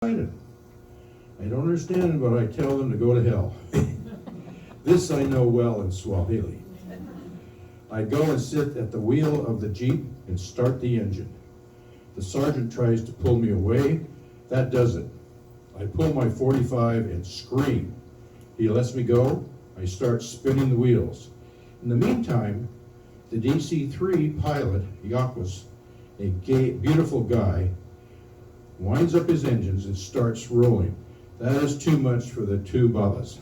excited. I don't understand it, but I tell them to go to hell. This I know well in Swahili. I go and sit at the wheel of the Jeep and start the engine. The sergeant tries to pull me away. That does it. I pull my 45 and scream. He lets me go. I start spinning the wheels. In the meantime, the DC-3 pilot, Yaquas, a beautiful guy, winds up his engines and starts rolling. That is too much for the two Babas.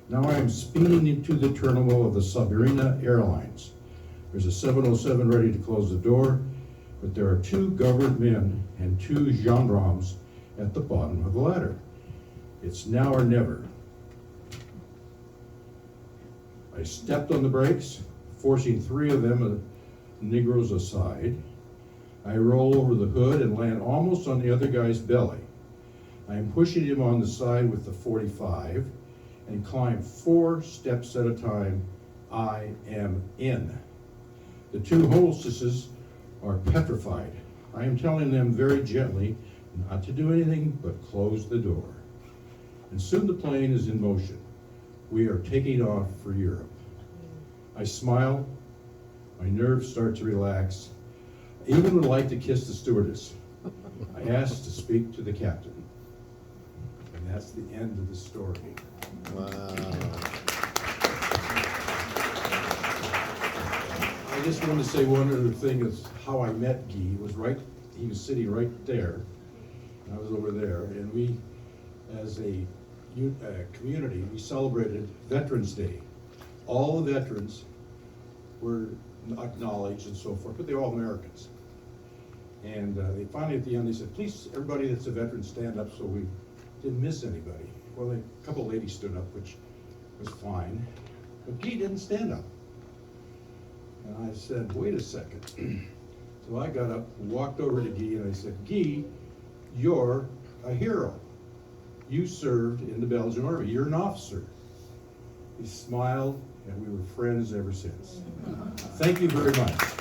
Now I am speeding into the terminal of the Sabrina Airlines. There's a 707 ready to close the door, but there are two government men and two gendarmes at the bottom of the ladder. It's now or never. I stepped on the brakes, forcing three of them Negroes aside. I roll over the hood and land almost on the other guy's belly. I am pushing him on the side with the 45 and climb 4 steps at a time. I am in. The two hostesses are petrified. I am telling them very gently not to do anything but close the door. And soon the plane is in motion. We are taking off for Europe. I smile, my nerves start to relax. I even would like to kiss the stewardess. I asked to speak to the captain. And that's the end of the story. Wow. I just want to say one other thing is how I met Guy. He was sitting right there. I was over there, and we, as a community, we celebrated Veterans Day. All the veterans were acknowledged and so forth, but they're all Americans. And they finally, at the end, they said, please, everybody that's a veteran, stand up, so we didn't miss anybody. Well, a couple ladies stood up, which was fine, but Guy didn't stand up. And I said, wait a second. So I got up, walked over to Guy, and I said, Guy, you're a hero. You served in the Belgian Army. You're an officer. He smiled, and we were friends ever since. Thank you very much.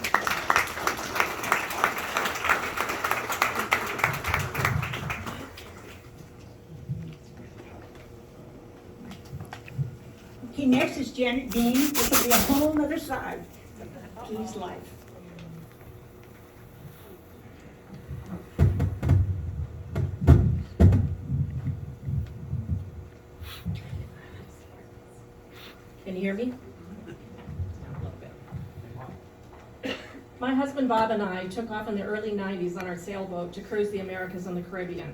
Okay, next is Janet Dean. This will be a whole other side of Guy's life. Can you hear me? My husband Bob and I took off in the early 90s on our sailboat to cruise the Americas and the Caribbean.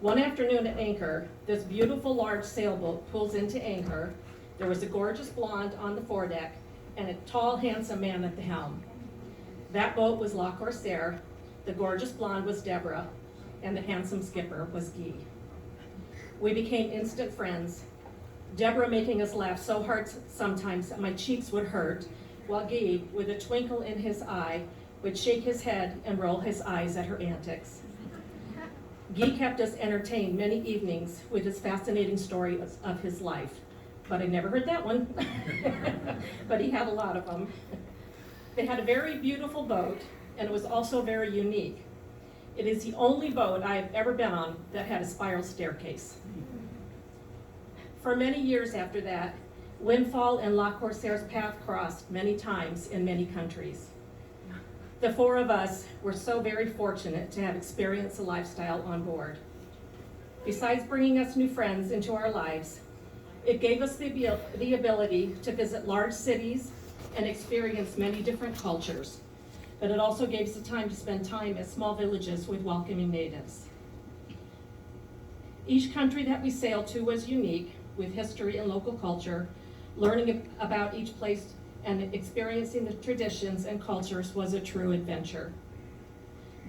One afternoon at anchor, this beautiful large sailboat pulls into anchor. There was a gorgeous blonde on the foredeck and a tall, handsome man at the helm. That boat was La Corsair, the gorgeous blonde was Deborah, and the handsome skipper was Guy. We became instant friends, Deborah making us laugh so hard sometimes that my cheeks would hurt, while Guy, with a twinkle in his eye, would shake his head and roll his eyes at her antics. Guy kept us entertained many evenings with his fascinating story of his life. But I never heard that one. But he had a lot of them. They had a very beautiful boat, and it was also very unique. It is the only boat I have ever been on that had a spiral staircase. For many years after that, Windfall and La Corsair's path crossed many times in many countries. The 4 of us were so very fortunate to have experienced the lifestyle on board. Besides bringing us new friends into our lives, it gave us the ability to visit large cities and experience many different cultures, but it also gave us the time to spend time at small villages with welcoming natives. Each country that we sailed to was unique, with history and local culture. Learning about each place and experiencing the traditions and cultures was a true adventure.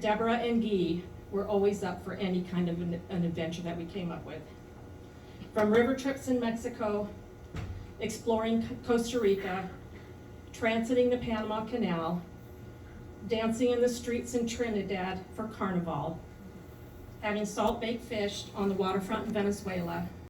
Deborah and Guy were always up for any kind of an adventure that we came up with. From river trips in Mexico, exploring Costa Rica, transiting the Panama Canal, dancing in the streets in Trinidad for Carnival, having salt-baked fish on the waterfront in Venezuela,